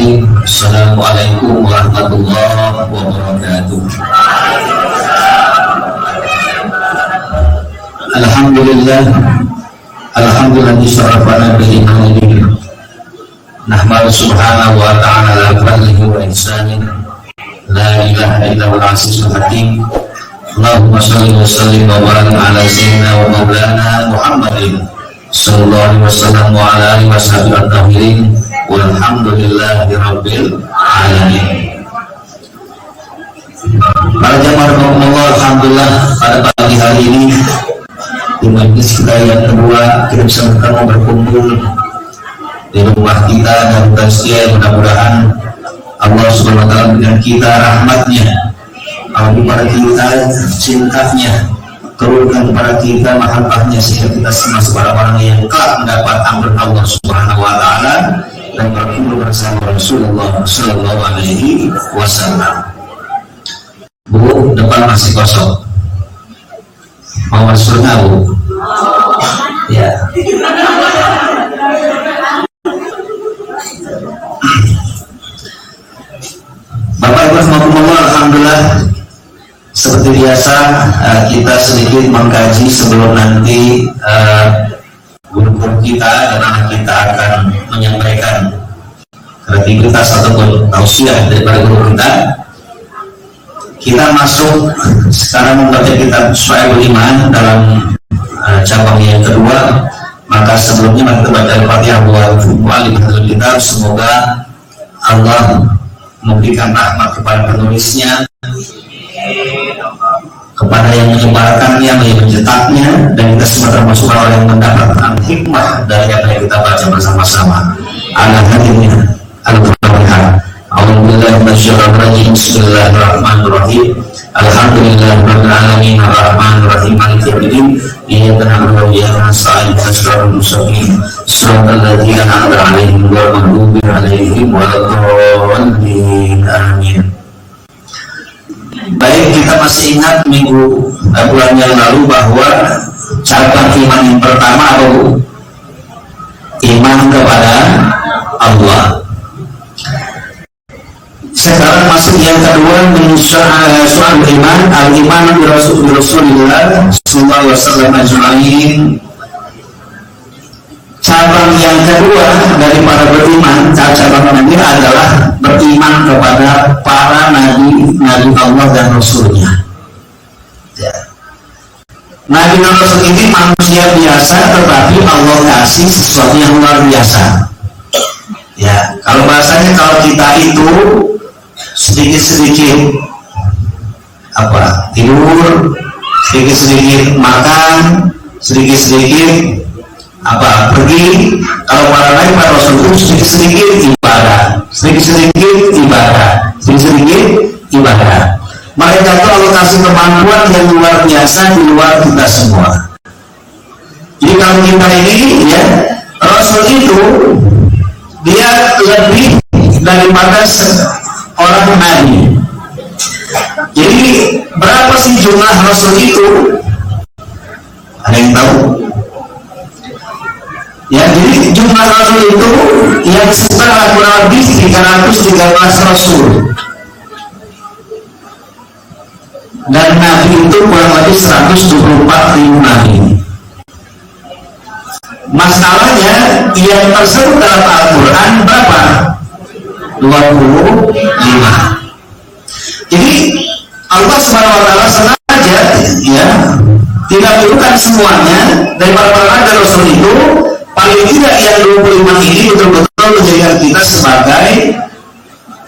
Bismillahirrahmanirrahim. Assalamualaikum warahmatullahi wabarakatuh. Alhamdulillah, alhamdulillah disarafana bil iman. Nahmadu subhanahu wa ta'ala ala fadlihi wa ihsanin. La ilaha illa huwal azizul hakim. Allahumma shalli wa sallim wa barik ala sayyidina wa maulana Muhammadin sallallahu alaihi wasallam wa ala alihi washabihi at-tahirin. Walhamdulillahi rabbil alamin. Para jamaah Allah, alhamdulillah pada pagi hari ini di majlis kita yang kedua kita bisa bertemu berkumpul di rumah kita dan tasya. Mudah-mudahan Allah subhanahu wa ta'ala dengan kita rahmatnya, kepada kita cintanya, turunkan kepada kita mahabbahnya, sehingga kita semua orang-orang yang kelak mendapat ampun Allah subhanahu wa ta'ala dan berkumpul bersama Rasulullah sallallahu alaihi wasallam. Bu, depan masih kosong. Mau masuk surga, Bu? Ya. Bapak Ibu rahmatullah, alhamdulillah seperti biasa kita sedikit mengkaji sebelum nanti guru-guru kita dan anak kita akan menyampaikan kreativitas ataupun tausiah daripada guru kita. Kita masuk sekarang membaca kitab Shu'aibul Iman dalam cabang yang kedua. Maka sebelumnya kita baca Al-Fatihah buat mu'allif kitab. Semoga Allah memberikan rahmat kepada penulisnya, kepada yang menyebarkannya, yang mencetaknya, dan kita semua termasuk orang yang mendapatkan hikmah dari apa yang kita baca bersama-sama. Al-Fatihah. A'udzubillahi minasyaitonir rajim. Bismillahirrahmanirrahim. Alhamdulillahirabbil alamin arrahmanir rahim maliki yaumiddin. Iyyaka na'budu wa iyyaka nasta'in ihdinas siratal mustaqim siratal ladzina an'amta 'alaihim ghairil maghdubi 'alaihim waladdallin. Amin. Baik, kita masih ingat bulan yang lalu bahwa cabang iman yang pertama adalah iman kepada Allah. Sekarang masuk yang kedua, soal iman, al-iman bi Rasulillah sallallahu alaihi wasallam ajma'in. Cabang yang kedua daripada beriman, cabang nabi adalah beriman kepada para nabi Allah dan Rasulnya. Ya. Nabi dan Rasul ini manusia biasa, tetapi Allah kasih sesuatu yang luar biasa. Ya, kalau bahasanya kalau kita itu sedikit-sedikit tidur, sedikit-sedikit makan, sedikit-sedikit pergi. Kalau para nabi, para rasul itu sedikit-sedikit ibadah, sedikit-sedikit ibadah, sedikit-sedikit ibadah. Mereka itu Allah kasih kemampuan yang luar biasa di luar kita semua. Jadi kalau kita ini ya, Rasul itu dia lebih daripada orang nabi. Jadi berapa sih jumlah Rasul itu? Ada yang tahu? Ya, jadi jumlah Rasul itu yang sekitar kurang lebih 313 Rasul. Dan Nabi itu kurang lebih 124.000 Nabi. Masalahnya yang tersebut dalam Al-Quran berapa? 25. Jadi Allah Subhanahu wa ta'ala sengaja ya tidak bukan semuanya dari para nabi Rasul itu, paling tidak yang 25 ini betul-betul menjadikan kita sebagai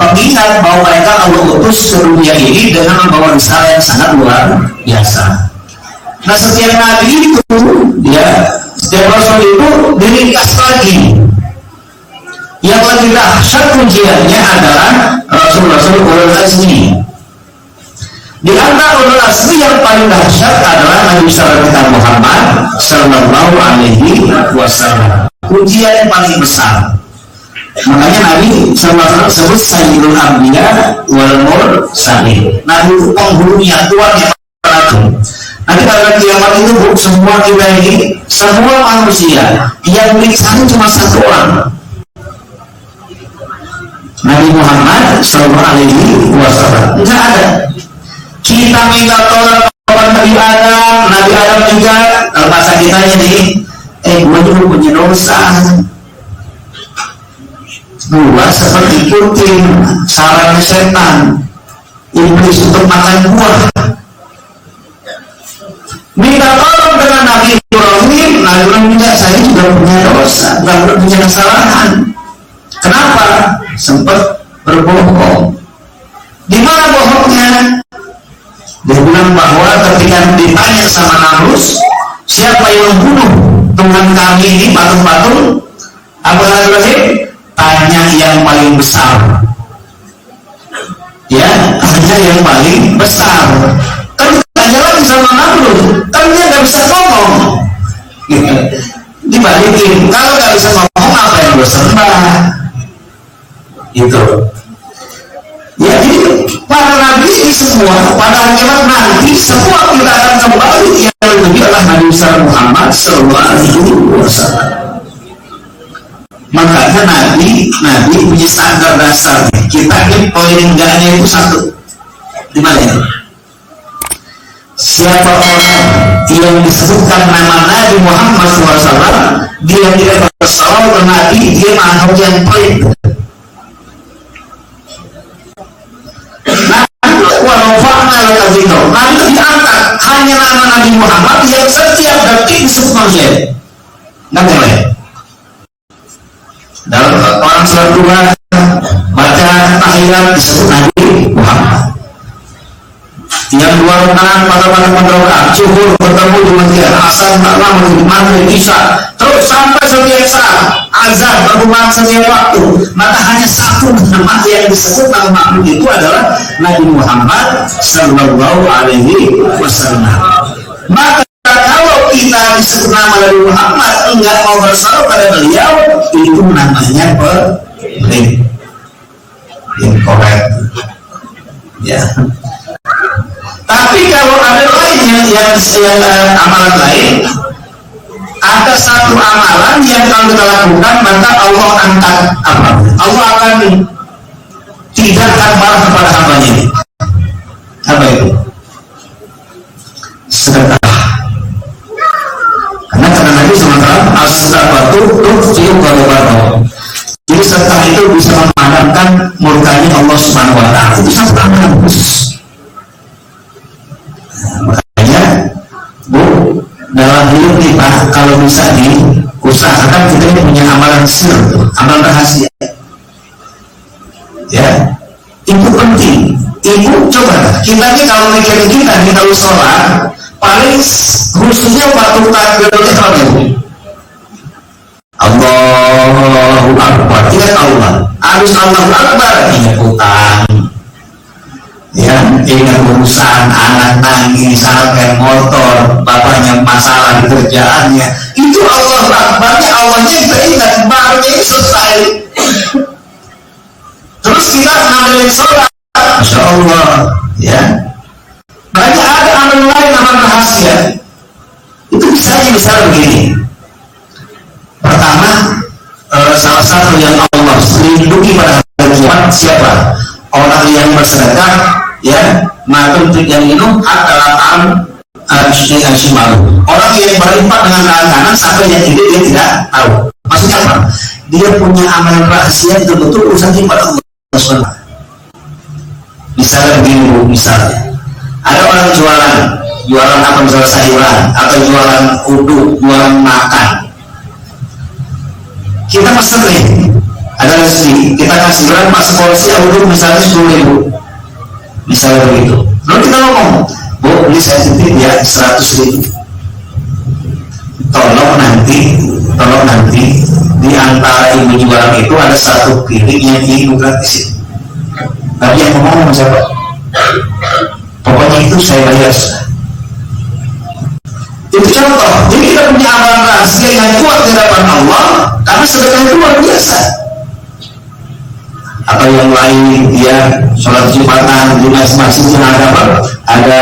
pengingat bahwa mereka Allah utus ke dunia ini dengan membawa risalah yang sangat luar biasa. Nah, setiap nabi itu ya, setiap Rasul itu diringkas lagi. Yang lebih dahsyat ujiannya adalah Rasul-Rasul ulul azmi. Di antara ulul azmi yang paling dahsyat adalah Nabi kita Muhammad sallallahu alaihi wasallam. Ujian yang paling besar. Makanya Nabi sallallahu alaihi wasallam sebut sayyidul anbiya wal mursalin. Nabi itu penghulunya, tuannya para. Nanti pada kiamat itu semua kita ini, semua manusia yang diperiksa cuma satu orang. Nabi Muhammad Sallallahu Alaihi Wasallam nggak ada. Kita minta tolong kepada Nabi Adam juga kalau bahasa kita ini, gue juga punya dosa. Gua seperti kucing, saran setan, iblis untuk makan buah. Minta tolong dengan Nabi Ibrahim, Nabi Ibrahim juga, saya juga punya dosa, juga punya kesalahan. Kenapa? Sempat berbohong. Di mana bohongnya? Dia bilang bahwa ketika ditanya sama Namrus, siapa yang membunuh Tuhan kami ini patung-patung? Abu Ibrahim tanya yang paling besar. Ya, tanya yang paling besar. Kan tanya lagi sama Namrus, kan dia nggak bisa ngomong. Dibalikin, kalau nggak bisa ngomong apa yang gue sembah? Itu. Ya, jadi para nabi ini semua pada akhirnya nanti semua kita akan kembali yang lebih adalah Nabi Muhammad Sallallahu Alaihi Wasallam. Makanya Nabi punya standar dasar. Kita ini poin enggaknya itu satu. Di mana ya? Siapa orang yang disebutkan nama Nabi Muhammad SAW, dia tidak bersalah ke Nabi, dia makhluk yang pelit. Nabi diangkat hanya nama Nabi Muhammad yang setiap detik disebut manusia. Nggak boleh. Dalam orang surat 2 baca tahiyat disebut Nabi Muhammad. Yang 2 rakaat pada rakaat zuhur bertemu di masjid asar malam di maghrib isya terus sampai setiap saat azan berhubungan setiap waktu, maka hanya satu nama yang disebut nama makhluk itu adalah Nabi Muhammad Sallallahu Alaihi Wasallam. Maka kalau kita disebut nama Nabi Muhammad enggak mau bersalah pada beliau, itu namanya pelit, incorrect. Ya. Tapi kalau ada lain yang amalan lain, ada satu amalan yang kalau kita lakukan maka Allah angkat apa? Allah akan tidak akan marah kepada hambanya. Apa itu? Sedekah. Karena Nabi SAW as-sadaqatu tufiu ghadabahu. Jadi sedekah itu bisa memadamkan murkanya Allah Subhanahu wa taala. Itu satu amalan khusus. Makanya Bu, dalam hidup kita kalau bisa diusahakan kita ini punya amalan sir, amalan rahasia. Ya, itu penting. Ibu coba kita ini kalau mikirin kita sholat paling khususnya waktu takbir itu Allahu Akbar, tidak Allah. Habis Allahu Akbar ingat utang. Ya, ingat urusan anak nangis, anak motor, bapaknya masalah di kerjaannya, itu Allah Akbarnya, Allahnya kita ingat, barunya ini selesai. Terus kita ngambilin sholat, Masya Allah, ya. Banyak ada amal lain, amal rahasia. Itu bisa begini. Pertama, salah satu yang Allah lindungi pada hari kiamat siapa? Orang yang bersedekah, ya, maka untuk yang minum adalah orang yang berlimpah dengan tangan kanan sampai yang ini dia tidak tahu. Maksudnya apa? Dia punya amalan rahasia itu betul urusan pada Allah SWT. Misalnya begini Bu, misalnya ada orang jualan apa, misalnya sayuran atau jualan uduk, jualan makan. Kita pesen nih, ada rezeki, kita kasih berapa pas porsi uduk misalnya 10.000. Misalnya begitu. Lalu kita ngomong, Bu, beli saya titip ya 100.000. Tolong nanti di antara ibu jualan itu ada satu piring yang ibu gratis. Tapi yang ngomong siapa? Pokoknya itu saya bayar. Itu contoh. Jadi kita punya amalan rahasia yang kuat di hadapan Allah karena sedekah itu luar biasa. Atau yang lain dia sholat Jumatan di masjid yang ada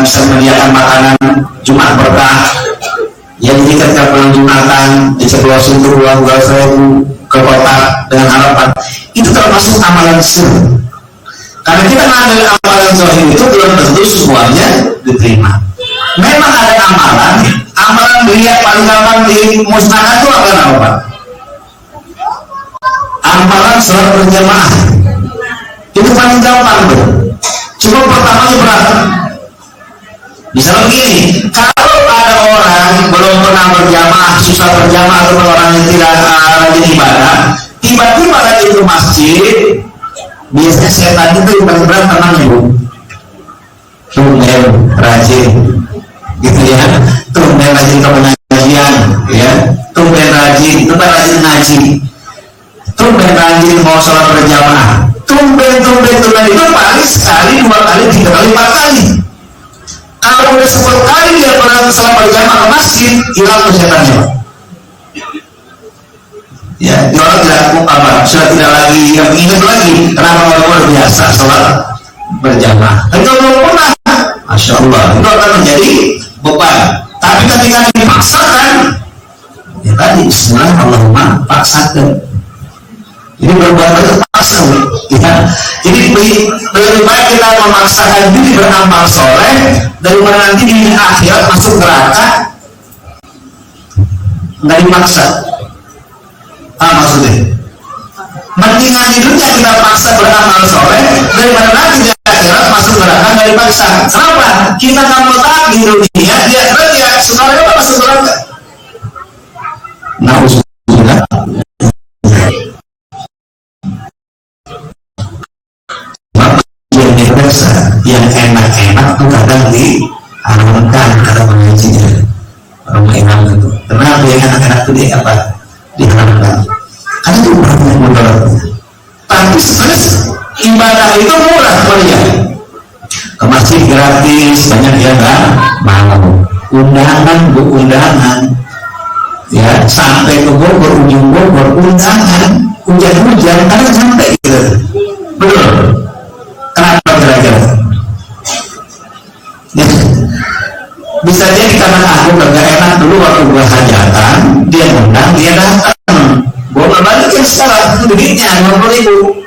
bisa menyediakan makanan Jumat berkah. Yang ketika pulang Jumatan di sebelah sumber uang 2.000 ke kotak dengan harapan, itu termasuk amalan sunnah. Karena kita mengambil amalan zahir itu belum tentu semuanya diterima. Memang ada amalan lihat paling gampang di musnahkan itu apa? Amalan sholat berjamaah itu paling gampang tuh. Cuma pertamanya berapa? Misalnya begini, kalau ada orang belum pernah berjamaah, susah berjamaah, atau orang yang tidak rajin ibadah, tiba-tiba lagi ke masjid, biasanya setan itu yang paling berat tenang ibu. Tumben rajin, gitu ya. Tumben rajin ke pengajian, ya. Tumben rajin ngaji. Tumben rajin mau sholat berjamaah. Tumben itu paling sekali, 2 kali, 3 kali, 4 kali. Kalau udah 10 kali dia pernah sholat berjamaah ke masjid, hilang kesehatannya. Ya, dia orang tidak apa, sudah tidak lagi yang ingat lagi, karena luar biasa sholat berjamaah. Tapi kalau belum pernah, masya Allah, itu akan menjadi beban. Tapi ketika dipaksakan, ya tadi Bismillah Allahumma paksakan. Ini berbuat terpaksa, ya. Jadi lebih baik kita memaksakan diri beramal soleh daripada nanti di akhirat masuk neraka nggak dimaksa. Maksudnya, mendingan di dunia kita paksa beramal soleh daripada nanti di akhirat masuk neraka nggak dipaksa. Kenapa? Kita nggak mau taat di dunia, dia sukarela masuk neraka. Nah, sudah. Yang enak-enak tuh kadang diharamkan kata pengajinya orang enak itu. Kenapa yang enak-enak itu diharamkan? Karena itu banyak mudaratnya. Tapi sebenarnya ibadah itu murah ya. Ke masjid gratis, banyak yang nggak mau. Undangan, ya sampai ke Bogor, ujung Bogor, undangan, hujan-hujan, kadang sampai gitu. Betul. Kenapa kira-kira? Ya, bisa jadi karena aku gak enak dulu waktu gue hajatan, dia undang, dia datang, gue berbalikin sekarang duitnya 50.000.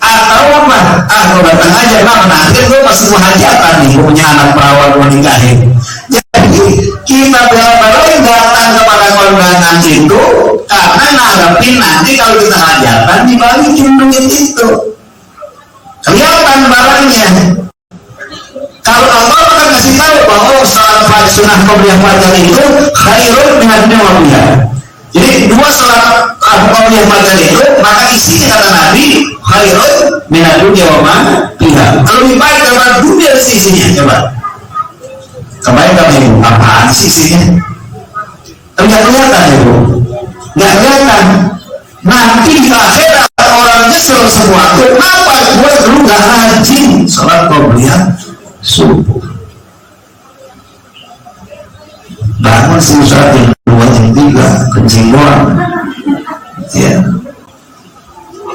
Atau apa? Aku datang aja, nanti gue masih mau hajatan nih, gue punya anak perawat mau nikahin. Jadi kita bela-belain datang kepada kondangan itu karena ngarepin nanti kalau kita hajatan dibalikin duit itu. Kelihatan barangnya. Kalau Allah akan kasih tahu bahwa salat sunnah qobliyah fajar itu khairun minad dunya wa fiha. Jadi 2 salat qobliyah fajar itu maka isinya kata Nabi khairun minad dunya wa fiha. Lebih baik daripada dunia isinya. Coba. Kebayang Ibu, apaan sih isinya? Enggak kelihatan Ibu. Enggak kelihatan. Nanti di akhirat orangnya suruh semua. Kenapa gue dulu gak rajin sholat qobliyah subuh? Bangun susah jam 2 jam 3 kencing doang. Ya.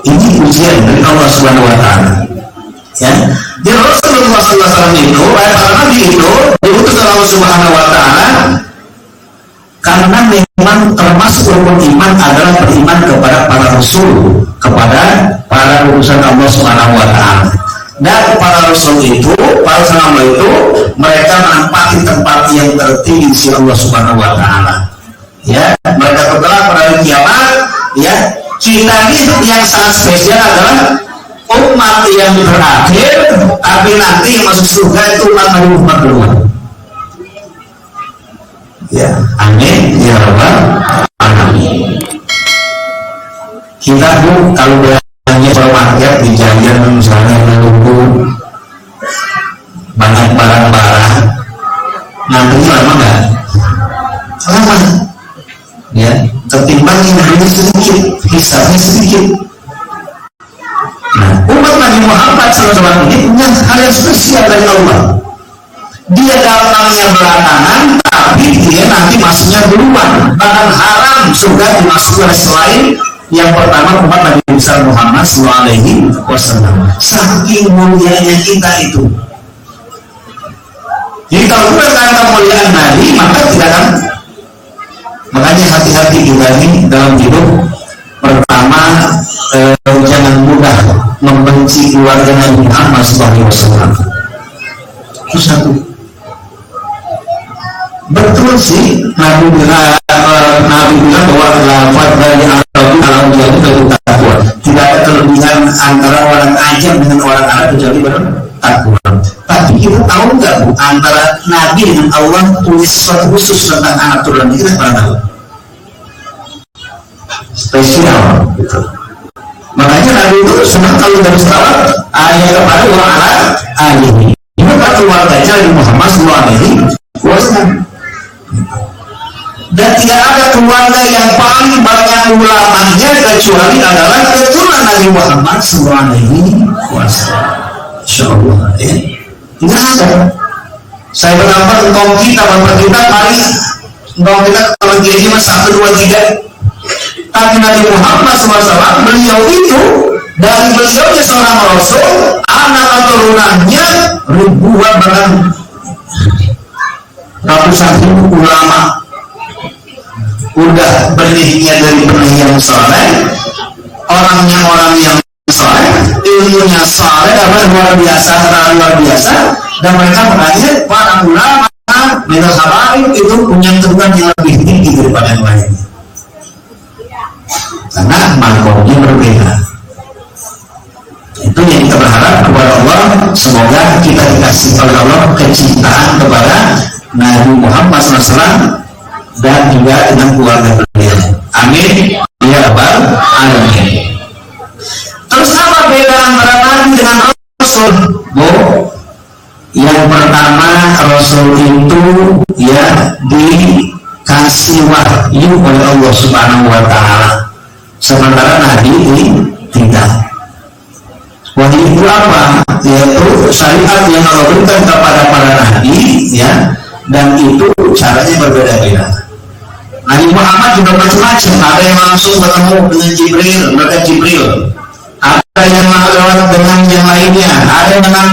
Ini ujian dari Allah Subhanahu Wa Taala. Ya. Di Rasulullah SAW itu, para nabi itu diutus oleh Allah Subhanahu Wa Taala karena memang termasuk rukun iman adalah beriman kepada para rasul, kepada para utusan Allah Subhanahu Wa Taala. Dan para rasul itu, para ulama itu, mereka menempati tempat yang tertinggi di Allah Subhanahu Wa Taala. Ya, mereka bergerak pada hari kiamat. Ya, kita ini yang sangat spesial adalah umat yang terakhir, tapi nanti yang masuk surga itu umat Nabi Muhammad duluan. Ya, amin ya rabbal alamin. Kita tuh kalau belanja supermarket di jalan misalnya menunggu banyak barang-barang, nantinya lama nggak? Lama. Ya, ketimbang yang beli sedikit, hisabnya sedikit. Nah, umat Nabi Muhammad SAW ini punya hal yang spesial dari Allah. Dia datangnya belakangan, tapi dia nanti masuknya duluan. Bahkan haram surga dimasuki oleh selain yang pertama umat Nabi besar Muhammad SAW. Saking mulianya kita itu. Jadi kalau kita kata kemuliaan Nabi, maka tidak akan. Makanya hati-hati kita ini dalam hidup Pertama, jangan mudah membenci keluarga Nabi Muhammad SAW. Itu satu. Betul sih Nabi bilang bahwa lafaz dari Arabi kalau dia itu bertakwa. Tidak ada kelebihan antara orang Ajam dengan orang Arab kecuali bertakwa. Tapi kita tahu nggak Bu, antara Nabi dengan Allah tulis sesuatu khusus tentang anak turunan kita pernah tahu? Spesial gitu. Makanya Nabi itu senang kalau dari salat ayat kepada orang Arab ini. Ini kan keluarganya Nabi Muhammad SAW. Dan tidak ada keluarga yang paling banyak ulamanya kecuali adalah keturunan Nabi Muhammad SAW. Insya Allah ya. Tidak ada. Saya berapa engkau kita bapak kita paling engkau kita kalau jadi mas 1, 2, 3. Tapi Nabi Muhammad SAW beliau itu dari beliaunya seorang Rasul, anak keturunannya ribuan bahkan ratusan ribu ulama udah berdirinya dari benih yang soleh, orangnya orang yang soleh, ilmunya soleh, luar biasa, dan mereka mengajar para ulama minal habaib itu punya kedudukan yang lebih tinggi daripada yang lainnya. Karena makomnya berbeda. Itu yang kita berharap kepada Allah, semoga kita dikasih oleh Allah kecintaan kepada Nabi Muhammad SAW dan juga dengan keluarga beliau. Amin ya rabbal alamin. Terus apa beda antara Nabi dengan Rasul? Bu, yang pertama Rasul itu ya dikasih wahyu oleh Allah Subhanahu wa Ta'ala. Sementara Nabi ini tidak. Wahyu itu apa? Yaitu syariat yang Allah berikan kepada para nabi, ya, dan itu caranya berbeda-beda. Nabi Muhammad juga macam-macam. Ada yang langsung bertemu dengan Jibril, ada yang lewat dengan yang lainnya, ada yang dengan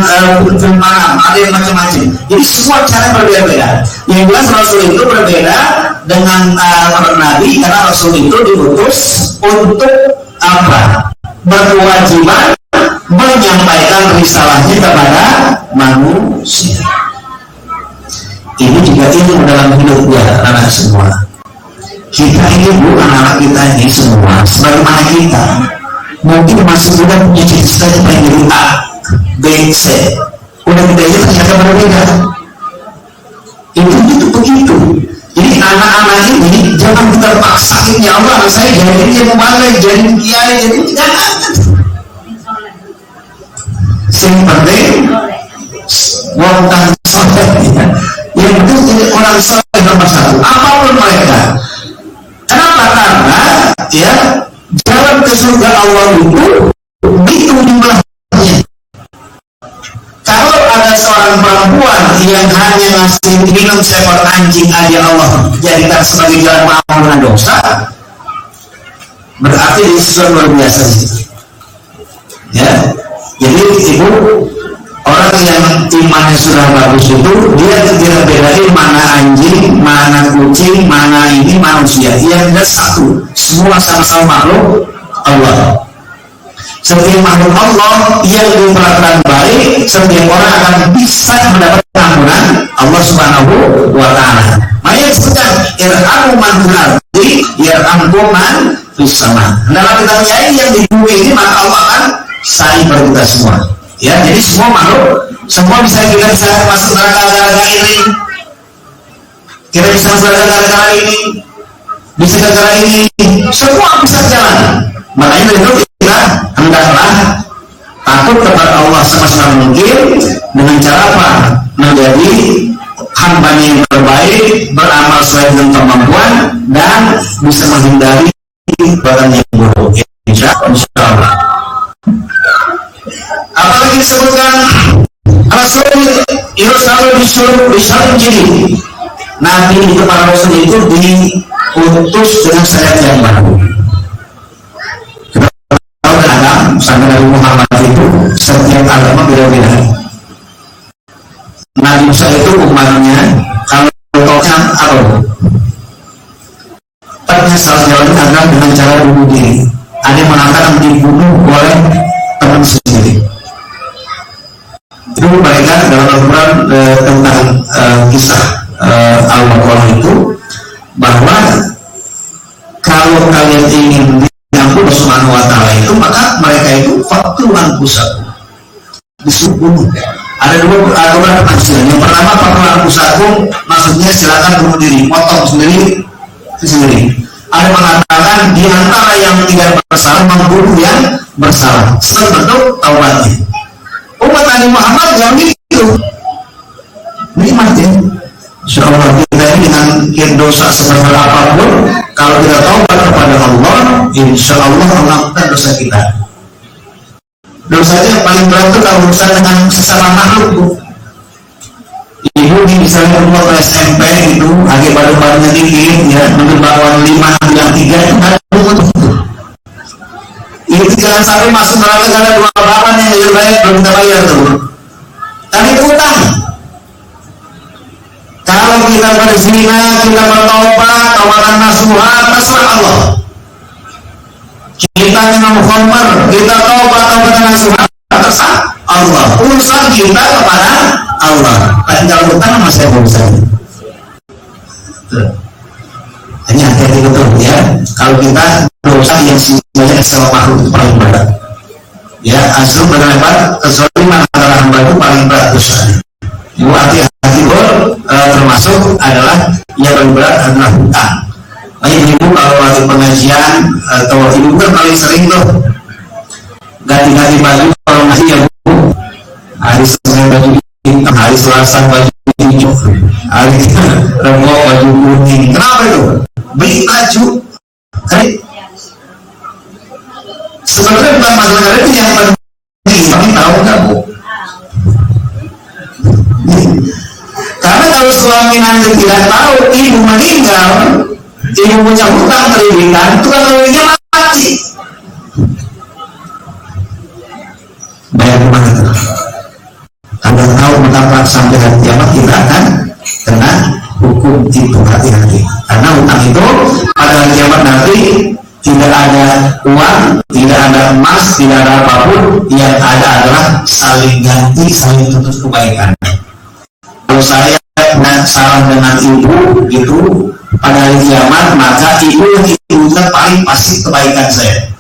firman, ada yang macam-macam. Jadi semua cara berbeda-beda. Yang jelas Rasul itu berbeda dengan Nabi karena Rasul itu diutus untuk apa? Berkewajiban menyampaikan risalahnya kepada manusia. Ini juga ilmu dalam hidup ya anak semua. Kita ini Bu, anak-anak kita ini semua sebagaimana kita mungkin masih muda punya cita-cita pengen jadi A, B, C. Udah gedenya ternyata berbeda. Itu begitu. Jadi anak-anak ini jangan kita paksain, ya Allah saya jadi dia mau balik, jadi kiai, jadi jangan. Yang penting wonten soleh ya. Yang penting jadi orang soleh nomor satu apapun mereka. Kenapa? Karena ya jalan ke surga Allah itu jumlahnya. Kalau ada seorang perempuan yang hanya ngasih minum seekor anjing aja Allah jadikan sebagai jalan pengampunan dosa, berarti ini sesuatu luar biasa ya. Jadi ibu, orang yang imannya sudah bagus itu dia tidak bedain mana anjing, mana kucing, mana ini manusia. Yang ada satu, semua sama-sama makhluk Allah. Setiap makhluk Allah yang diperlakukan baik, setiap orang akan bisa mendapat ampunan Allah Subhanahu wa Ta'ala. Makanya disebutkan irhamu man fil ardi yarhamkum man fis sama. Dalam kita menyayangi yang di bumi ini maka Allah akan sayang pada kita semua. Ya, jadi semua makhluk, semua bisa kita bisa masuk neraka gara-gara ini. Kita bisa masuk neraka gara-gara ini. Bisa gara-gara ini. Semua bisa jalan. Makanya dari dulu kita hendaklah takut kepada Allah semaksimal mungkin dengan cara apa? Menjadi hambanya yang terbaik, beramal sesuai dengan kemampuan dan bisa menghindari barang yang buruk. Insya Allah. Apalagi disebutkan Rasul itu selalu disuruh jadi Nabi itu para Rasul itu diutus dengan syariat yang baru. Kalau Adam sampai Nabi Muhammad itu setiap agama beda-beda. Nabi Musa itu umatnya kalau tauhid apa? Tapi salah jalan agama dengan cara bunuh diri. ada yang mengatakan dibunuh oleh teman sendiri. Itu mereka dalam Al-Quran tentang kisah Al-Baqarah itu, bahwa kalau kalian ingin diampuni Subhanahu wa ta'ala itu, maka mereka itu faktuan pusat disuruh bunuh. Ada beberapa penafsiran. Yang pertama, faktuan pusat maksudnya silakan bunuh diri, potong sendiri. Ada mengatakan di antara yang tidak bersalah membunuh yang bersalah sebentuk taubatnya. Umat Nabi Muhammad yang itu nikmat ya. Insyaallah kita ini dengan dosa sebesar apapun, kalau kita taubat kepada Allah, insyaallah Allah akan dosa kita. Dosanya paling berat itu kalau urusan dengan sesama makhluk. Ibu di misalnya umur SMP itu agak baru-barunya dikit ya, mungkin bawaan 5 bilang 3 itu nggak ada itu jangan sampai masuk neraka karena 2 bapak yang lebih baik belum kita bayar tuh. Tapi itu utang. Kalau kita berzina, kita bertobat, tawaran nasuha, terserah Allah. Kita minum khamr, kita taubat nasuha, terserah Allah. Urusan kita kepada Allah. Tapi kalau utang masih ada urusan. Hanya hati-hati betul ya. Kalau kita dosa yang sifatnya sama makhluk itu paling berat. Ya, azrum berlebar kezaliman antara hamba itu paling berat dosanya. Ibu hati-hati termasuk adalah yang paling berat adalah hutang. Makanya ibu kalau lagi pengajian atau ibu kan paling sering tuh ganti-ganti baju kalau ngasih ya bu. Hari Senin baju hitam, hari Selasa baju hijau, hari Rabu baju kuning. Kenapa itu? Beli baju kan sebenarnya bukan masalah itu yang penting, tapi tahu nggak bu? Karena kalau suami nanti tidak tahu ibu meninggal, ibu punya hutang pendidikan, itu kan lebihnya mati. Bayar kemana tuh? Anda tahu betapa sampai hari kiamat kita akan kena hukum itu, hati-hati. Karena hutang itu pada hari kiamat nanti tidak ada uang, tidak ada emas, tidak ada apapun, yang ada adalah saling ganti, saling tuntut kebaikan. Kalau saya salah dengan ibu itu pada hari kiamat, maka ibu yang dituntut paling pasti kebaikan saya.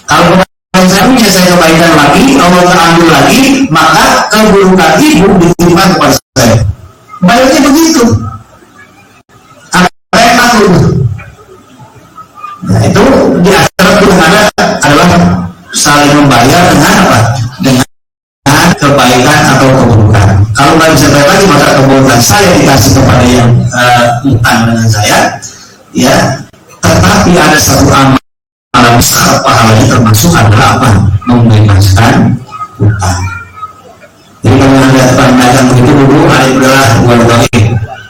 Kalau kebaikan saya kebaikan lagi, Allah ambil lagi, maka keburukan ibu ditimbang kepada saya. Baiknya begitu. Apa yang takut? Nah, itu di akhirat itu ada adalah saling membayar dengan apa? Dengan kebaikan atau keburukan. Kalau nggak bisa bayar lagi, maka keburukan saya dikasih kepada yang utang dengan saya, ya. Tetapi ada satu amal besar pahalanya, termasuk adalah apa? Membebaskan utang. Jadi kalau anda tanyakan begitu dulu, ada udahlah buat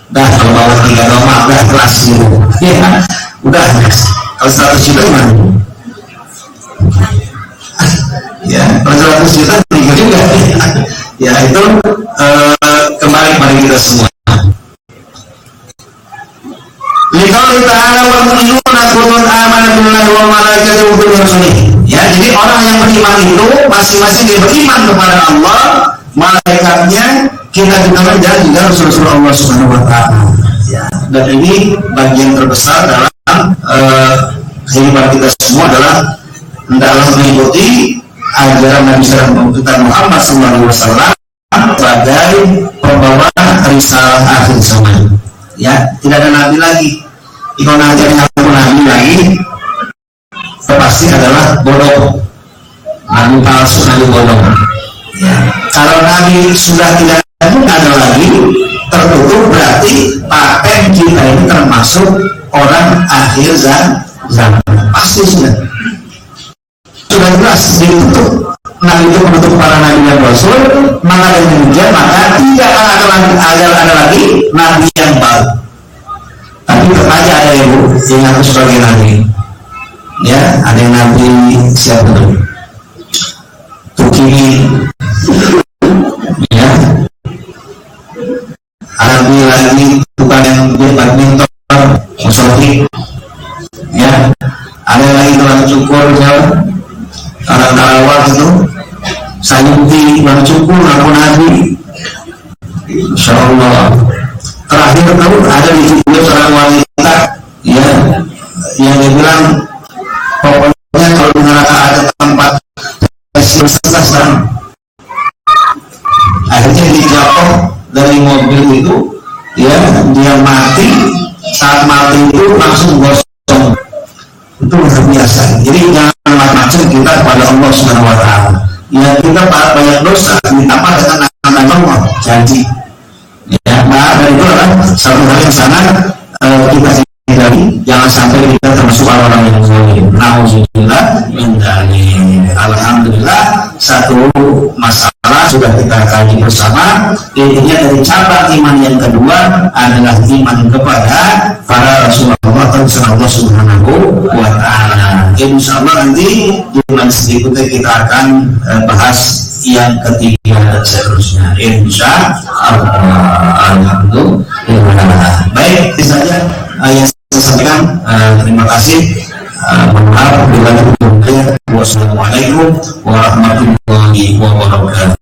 dah kalau bawa 3 nomor, dah kelas gitu, ya, udah. Kalau 100 juta gimana? Ya, kalau 100 juta tinggal juga. Ya, itu kembali kepada kita semua. Liqauli ta'ala wal mu'minuna kullun amana billahi wa malaikatihi wa rusulihi. Ya, jadi orang yang beriman itu masing-masing dia beriman kepada Allah, malaikatnya, kita juga dan juga Rasul Allah Subhanahu wa ta'ala. Ya, dan ini bagian terbesar dalam kehidupan kita semua adalah hendaklah mengikuti ajaran Nabi Muhammad SAW sebagai pembawa risalah akhir zaman. Ya, tidak ada nabi lagi. Kalau ajarnya nabi lagi, pasti adalah bodoh, nabi palsu, nabi bodoh. Ya. Kalau nabi sudah tidak ada lagi, tertutup, berarti paten kita ini termasuk orang akhir zaman. Pasti sudah jelas ditutup. Nabi itu menutup para nabi dan rasul, maka dengan demikian maka tidak akan ada lagi nabi yang baru. Tapi tetap aja ada yang aku sebagai nabi. Ya, ada yang nabi siapa tuh? Tukini. Ya. Nabi lagi bukan yang dia badminton, musofi. Ya. Ada lagi tukang cukur sayuti bang cukur aku nabi. Insya Allah. Terakhir tahu ada di video seorang wanita ya yang dia bilang pokoknya kalau di neraka ada tempat sekarang. Akhirnya dijatuh dari mobil itu ya, dia mati. Saat mati itu langsung gosong. Itu luar biasa. Jadi jangan macam-macam kita kepada Allah Subhanahu wa taala. Ya kita banyak dosa, minta apa dengan nama Allah janji. Ya, nah dari itu adalah satu hal yang sangat kita hindari. Jangan sampai kita termasuk orang-orang yang zalim. Nauzubillah min dzalik. Alhamdulillah satu masalah sudah kita kaji bersama. Intinya dari cabang iman yang kedua adalah iman kepada para Rasulullah Allah Subhanahu wa taala. Insyaallah nanti di majlis berikutnya kita akan bahas yang ketiga dan seterusnya. Insyaallah. Alhamdulillah. Baik, itu saja yang saya sampaikan. Terima kasih. Maaf bila ada. Wassalamualaikum warahmatullahi wabarakatuh.